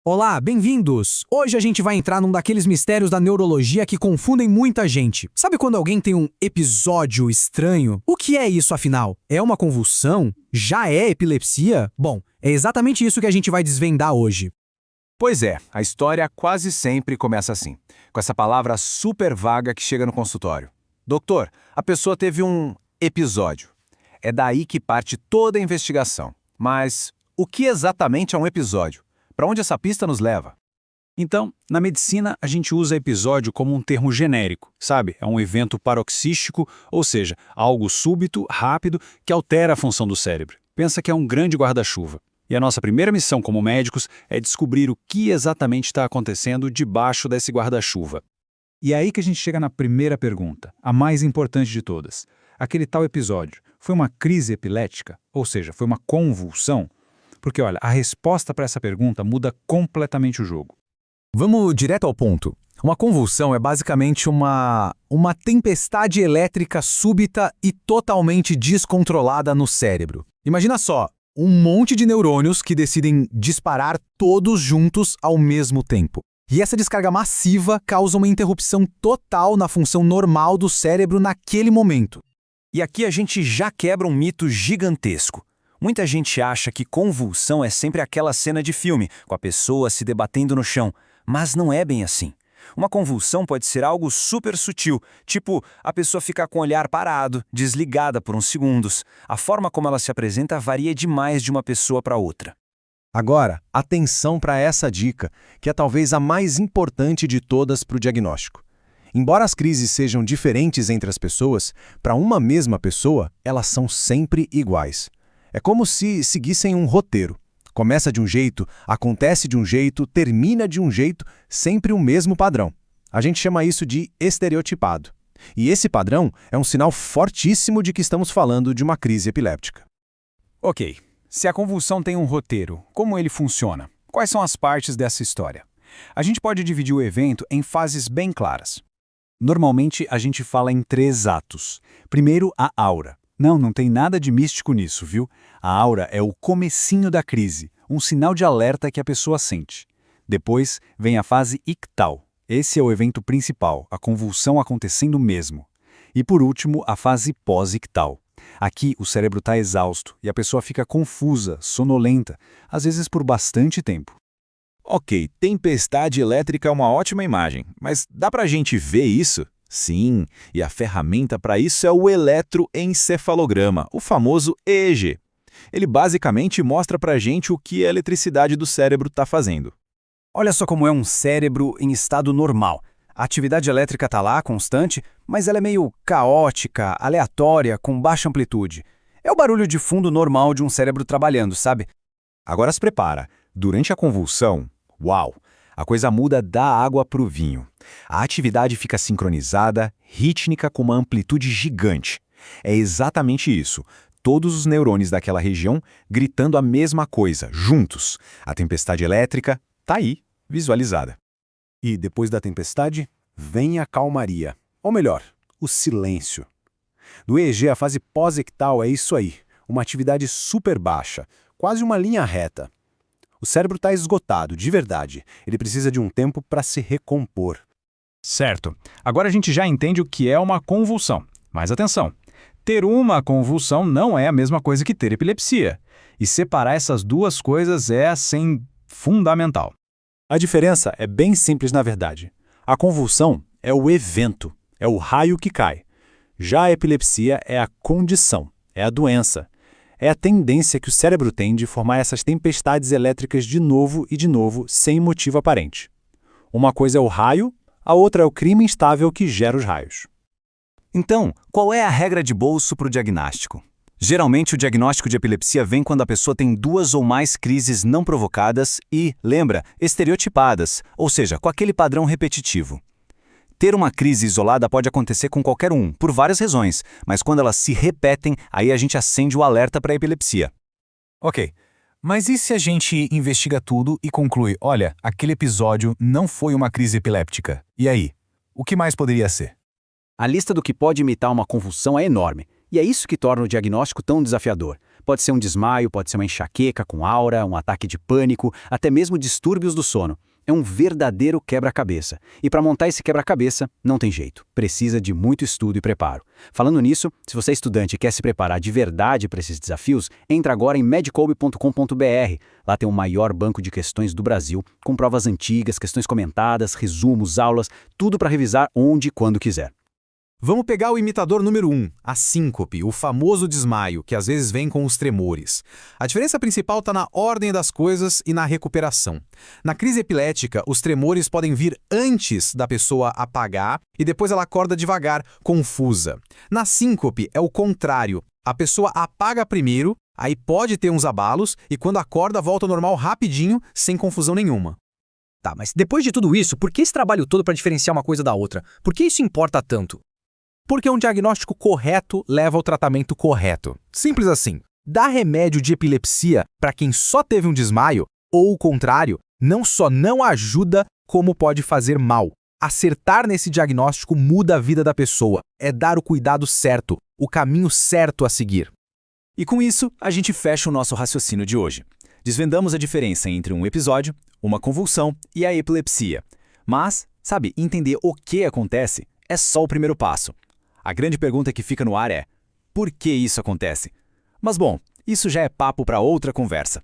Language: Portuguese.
Olá, bem-vindos! Hoje a gente vai entrar num daqueles mistérios da neurologia que confundem muita gente. Sabe quando alguém tem um episódio estranho? O que é isso, afinal? É uma convulsão? Já é epilepsia? Bom, é exatamente isso que a gente vai desvendar hoje. Pois é, a história quase sempre começa assim, com essa palavra super vaga que chega no consultório. Doutor, a pessoa teve um episódio. É daí que parte toda a investigação. Mas o que exatamente é um episódio? Para onde essa pista nos leva? Então, na medicina, a gente usa episódio como um termo genérico, sabe? É um evento paroxístico, ou seja, algo súbito, rápido, que altera a função do cérebro. Pensa que é um grande guarda-chuva. E a nossa primeira missão como médicos é descobrir o que exatamente está acontecendo debaixo desse guarda-chuva. E é aí que a gente chega na primeira pergunta, a mais importante de todas. Aquele tal episódio foi uma crise epilética? Ou seja, foi uma convulsão? Porque, olha, a resposta para essa pergunta muda completamente o jogo. Vamos direto ao ponto. Uma convulsão é basicamente uma tempestade elétrica súbita e totalmente descontrolada no cérebro. Imagina só, um monte de neurônios que decidem disparar todos juntos ao mesmo tempo. E essa descarga massiva causa uma interrupção total na função normal do cérebro naquele momento. E aqui a gente já quebra um mito gigantesco. Muita gente acha que convulsão é sempre aquela cena de filme, com a pessoa se debatendo no chão, mas não é bem assim. Uma convulsão pode ser algo super sutil, tipo a pessoa ficar com o olhar parado, desligada por uns segundos. A forma como ela se apresenta varia demais de uma pessoa para outra. Agora, atenção para essa dica, que é talvez a mais importante de todas para o diagnóstico. Embora as crises sejam diferentes entre as pessoas, para uma mesma pessoa, elas são sempre iguais. É como se seguissem um roteiro. Começa de um jeito, acontece de um jeito, termina de um jeito, sempre o mesmo padrão. A gente chama isso de estereotipado. E esse padrão é um sinal fortíssimo de que estamos falando de uma crise epiléptica. Ok, se a convulsão tem um roteiro, como ele funciona? Quais são as partes dessa história? A gente pode dividir o evento em fases bem claras. Normalmente, a gente fala em 3 atos. Primeiro, a aura. Não tem nada de místico nisso, viu? A aura é o comecinho da crise, um sinal de alerta que a pessoa sente. Depois vem a fase ictal. Esse é o evento principal, a convulsão acontecendo mesmo. E por último, a fase pós-ictal. Aqui o cérebro está exausto e a pessoa fica confusa, sonolenta, às vezes por bastante tempo. Ok, tempestade elétrica é uma ótima imagem, mas dá pra gente ver isso? Sim, e a ferramenta para isso é o eletroencefalograma, o famoso EEG. Ele basicamente mostra pra gente o que a eletricidade do cérebro está fazendo. Olha só como é um cérebro em estado normal. A atividade elétrica está lá, constante, mas ela é meio caótica, aleatória, com baixa amplitude. É o barulho de fundo normal de um cérebro trabalhando, sabe? Agora se prepara. Durante a convulsão, uau! A coisa muda da água para o vinho. A atividade fica sincronizada, rítmica com uma amplitude gigante. É exatamente isso. Todos os neurônios daquela região gritando a mesma coisa, juntos. A tempestade elétrica está aí, visualizada. E depois da tempestade, vem a calmaria. Ou melhor, o silêncio. No EEG, a fase pós-ictal é isso aí. Uma atividade super baixa, quase uma linha reta. O cérebro está esgotado, de verdade. Ele precisa de um tempo para se recompor. Certo. Agora a gente já entende o que é uma convulsão. Mas atenção, ter uma convulsão não é a mesma coisa que ter epilepsia. E separar essas duas coisas é, assim, fundamental. A diferença é bem simples na verdade. A convulsão é o evento, é o raio que cai. Já a epilepsia é a condição, é a doença. É a tendência que o cérebro tem de formar essas tempestades elétricas de novo e de novo, sem motivo aparente. Uma coisa é o raio, a outra é o clima instável que gera os raios. Então, qual é a regra de bolso para o diagnóstico? Geralmente, o diagnóstico de epilepsia vem quando a pessoa tem 2 ou mais crises não provocadas e, lembra, estereotipadas, ou seja, com aquele padrão repetitivo. Ter uma crise isolada pode acontecer com qualquer um, por várias razões, mas quando elas se repetem, aí a gente acende o alerta para a epilepsia. Ok, mas e se a gente investiga tudo e conclui, olha, aquele episódio não foi uma crise epiléptica? E aí? O que mais poderia ser? A lista do que pode imitar uma convulsão é enorme, e é isso que torna o diagnóstico tão desafiador. Pode ser um desmaio, pode ser uma enxaqueca com aura, um ataque de pânico, até mesmo distúrbios do sono. É um verdadeiro quebra-cabeça. E para montar esse quebra-cabeça, não tem jeito. Precisa de muito estudo e preparo. Falando nisso, se você é estudante e quer se preparar de verdade para esses desafios, entra agora em medcob.com.br. Lá tem o maior banco de questões do Brasil, com provas antigas, questões comentadas, resumos, aulas, tudo para revisar onde e quando quiser. Vamos pegar o imitador número 1, a síncope, o famoso desmaio, que às vezes vem com os tremores. A diferença principal está na ordem das coisas e na recuperação. Na crise epilética, os tremores podem vir antes da pessoa apagar e depois ela acorda devagar, confusa. Na síncope é o contrário. A pessoa apaga primeiro, aí pode ter uns abalos e quando acorda volta ao normal rapidinho, sem confusão nenhuma. Tá, mas depois de tudo isso, por que esse trabalho todo para diferenciar uma coisa da outra? Por que isso importa tanto? Porque um diagnóstico correto leva ao tratamento correto. Simples assim. Dar remédio de epilepsia para quem só teve um desmaio, ou o contrário, não só não ajuda, como pode fazer mal. Acertar nesse diagnóstico muda a vida da pessoa. É dar o cuidado certo, o caminho certo a seguir. E com isso, a gente fecha o nosso raciocínio de hoje. Desvendamos a diferença entre um episódio, uma convulsão e a epilepsia. Mas, sabe, entender o que acontece é só o primeiro passo. A grande pergunta que fica no ar é: por que isso acontece? Mas bom, isso já é papo para outra conversa.